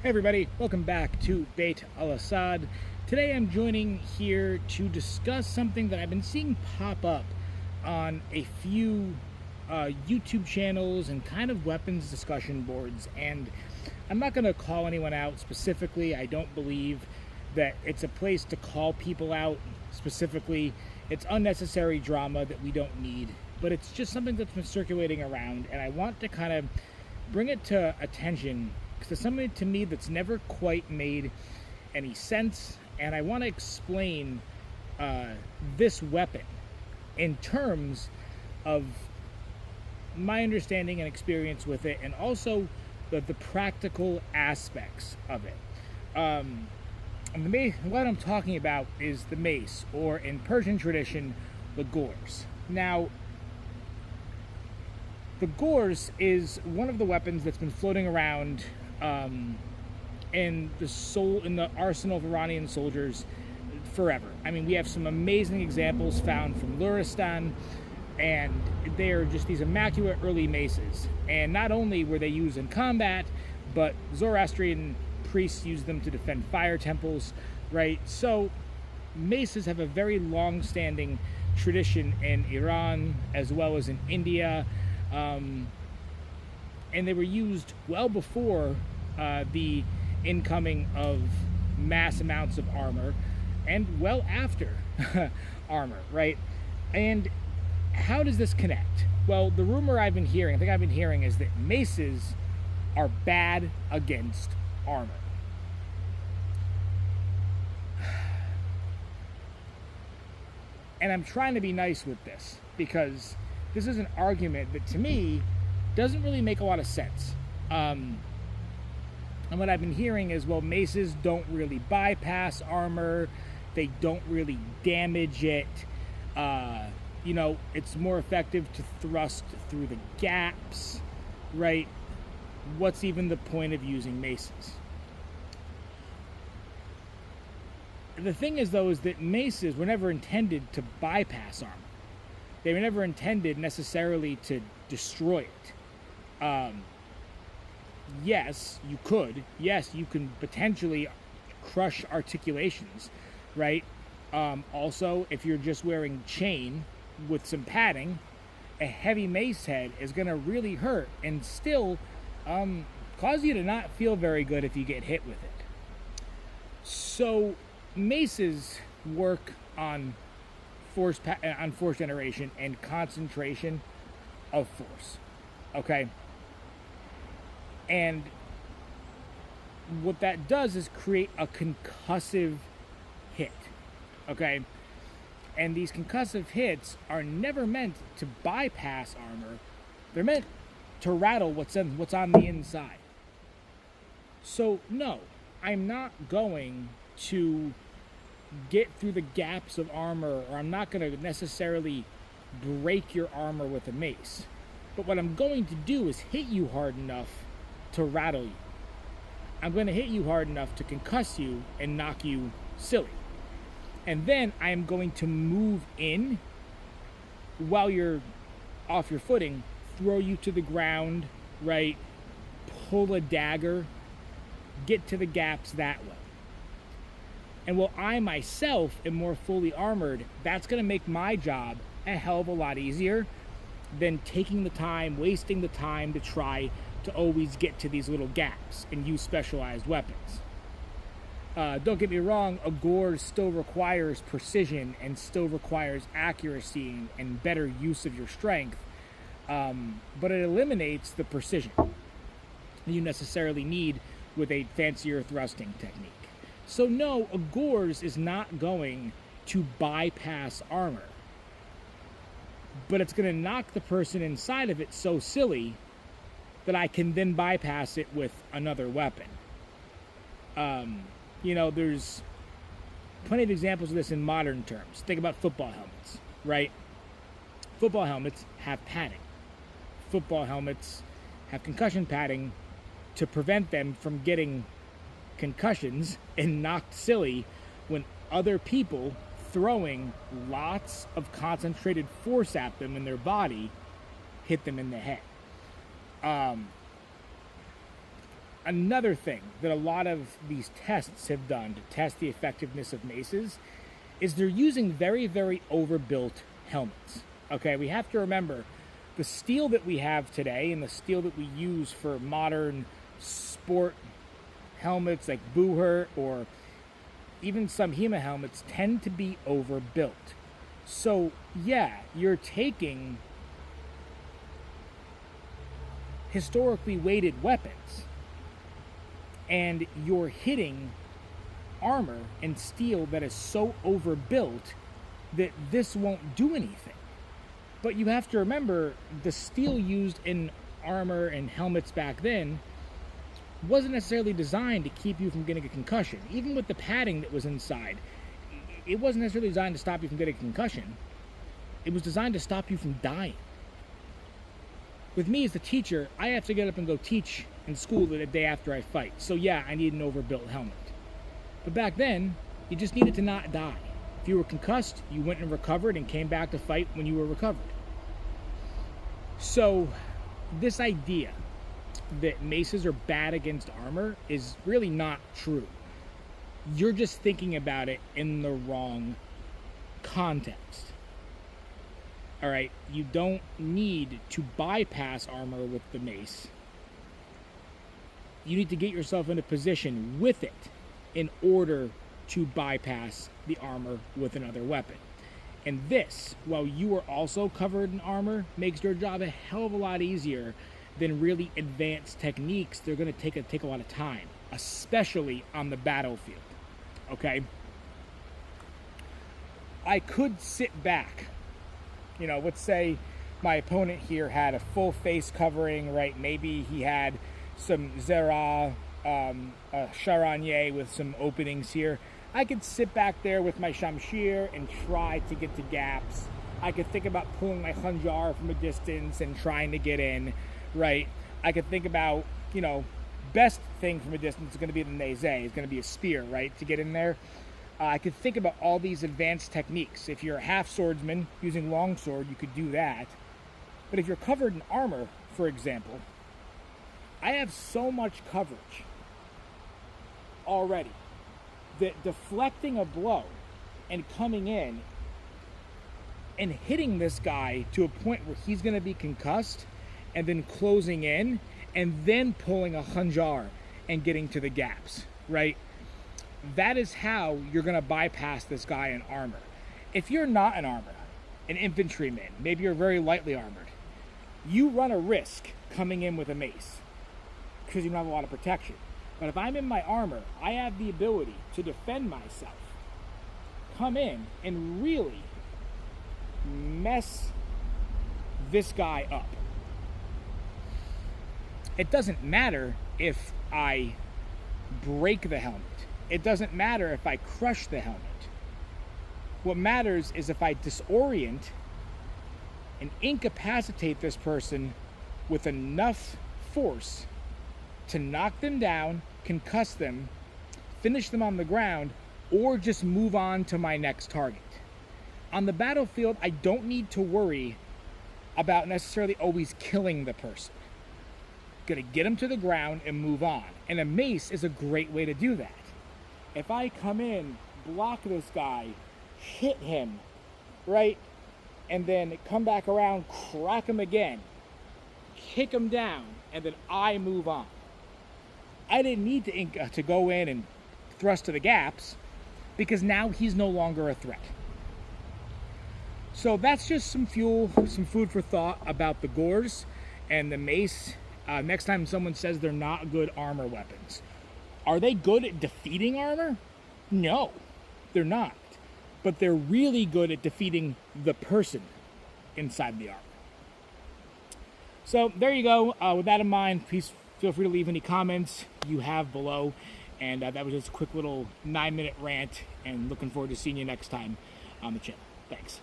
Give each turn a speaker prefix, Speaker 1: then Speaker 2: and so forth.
Speaker 1: Hey everybody, welcome back to Bait Al-Asad. Today I'm joining here to discuss something that I've been seeing pop up on a few YouTube channels and kind of weapons discussion boards. And I'm not going to call anyone out specifically. I don't believe that it's a place to call people out specifically. It's unnecessary drama that we don't need. But it's just something that's been circulating around, and I want to kind of bring it to attention because it's something to me that's never quite made any sense, and I want to explain this weapon in terms of my understanding and experience with it, and also the practical aspects of it. And what I'm talking about is the mace, or in Persian tradition, the Gorz. Now, the Gorz is one of the weapons that's been floating around in the arsenal of Iranian soldiers forever. I mean, we have some amazing examples found from Luristan, and they are just these immaculate early maces. And not only were they used in combat, but Zoroastrian priests used them to defend fire temples, right? So maces have a very long-standing tradition in Iran as well as in India. And they were used well before the incoming of mass amounts of armor, and well after armor, right? And how does this connect? Well, the rumor I've been hearing is that maces are bad against armor. And I'm trying to be nice with this, because this is an argument that, to me, doesn't really make a lot of sense. And what I've been hearing is, well, maces don't really bypass armor. They don't really damage it. It's more effective to thrust through the gaps, right? What's even the point of using maces? The thing is, though, is that maces were never intended to bypass armor. They were never intended necessarily to destroy it. Yes, you could. Yes, you can potentially crush articulations, right? Also, if you're just wearing chain with some padding, a heavy mace head is going to really hurt and still cause you to not feel very good if you get hit with it. So maces work on force generation and concentration of force, okay? And what that does is create a concussive hit, okay? And these concussive hits are never meant to bypass armor. They're meant to rattle what's on the inside. So no, I'm not going to get through the gaps of armor, or I'm not going to necessarily break your armor with a mace. But what I'm going to do is hit you hard enough to rattle you. I'm going to hit you hard enough to concuss you and knock you silly. And then I am going to move in while you're off your footing, throw you to the ground, right? Pull a dagger, get to the gaps that way. And while I myself am more fully armored, that's going to make my job a hell of a lot easier than taking the time, wasting the time to try to always get to these little gaps and use specialized weapons. Don't get me wrong, a Gorz still requires precision and still requires accuracy and better use of your strength, but it eliminates the precision you necessarily need with a fancier thrusting technique. So no, a Gorz is not going to bypass armor, but it's going to knock the person inside of it so silly that I can then bypass it with another weapon. There's plenty of examples of this in modern terms. Think about football helmets, right? Football helmets have padding. Football helmets have concussion padding to prevent them from getting concussions and knocked silly when other people throwing lots of concentrated force at them in their body hit them in the head. another thing that a lot of these tests have done to test the effectiveness of maces is they're using very, very overbuilt helmets. Okay, we have to remember the steel that we have today and the steel that we use for modern sport helmets like Booher or even some HEMA helmets tend to be overbuilt. So yeah, you're taking historically weighted weapons and you're hitting armor and steel that is so overbuilt that this won't do anything. But you have to remember the steel used in armor and helmets back then wasn't necessarily designed to keep you from getting a concussion. Even with the padding that was inside, it wasn't necessarily designed to stop you from getting a concussion. It was designed to stop you from dying. With me as the teacher, I have to get up and go teach in school the day after I fight. So yeah, I need an overbuilt helmet. But back then, you just needed to not die. If you were concussed, you went and recovered and came back to fight when you were recovered. So this idea that maces are bad against armor is really not true. You're just thinking about it in the wrong context. All right, you don't need to bypass armor with the mace. You need to get yourself in a position with it in order to bypass the armor with another weapon. And this, while you are also covered in armor, makes your job a hell of a lot easier than really advanced techniques. They're going to take a lot of time, especially on the battlefield. Okay? I could sit back. You know, let's say my opponent here had a full face covering, right? Maybe he had some Zera, a Charonier with some openings here. I could sit back there with my Shamshir and try to get to gaps. I could think about pulling my Khanjar from a distance and trying to get in, right? I could think about, you know, best thing from a distance is going to be the Neze. It's going to be a spear, right, to get in there. I could think about all these advanced techniques. If you're a half swordsman using longsword, you could do that. But if you're covered in armor, for example, I have so much coverage already that deflecting a blow and coming in and hitting this guy to a point where he's going to be concussed and then closing in and then pulling a Khanjar and getting to the gaps, right? That is how you're going to bypass this guy in armor. If you're not in armor, an infantryman, maybe you're very lightly armored, you run a risk coming in with a mace because you don't have a lot of protection. But if I'm in my armor, I have the ability to defend myself, come in and really mess this guy up. It doesn't matter if I break the helmet. It doesn't matter if I crush the helmet. What matters is if I disorient and incapacitate this person with enough force to knock them down, concuss them, finish them on the ground, or just move on to my next target. On the battlefield, I don't need to worry about necessarily always killing the person. Gonna get them to the ground and move on. And a mace is a great way to do that. If I come in, block this guy, hit him, right, and then come back around, crack him again, kick him down, and then I move on. I didn't need to go in and thrust to the gaps because now he's no longer a threat. So that's just some food for thought about the Gorz and the mace. Next time someone says they're not good armor weapons, are they good at defeating armor? No, they're not. But they're really good at defeating the person inside the armor. So there you go. With that in mind, please feel free to leave any comments you have below. And that was just a quick little 9-minute rant, and looking forward to seeing you next time on the channel. Thanks.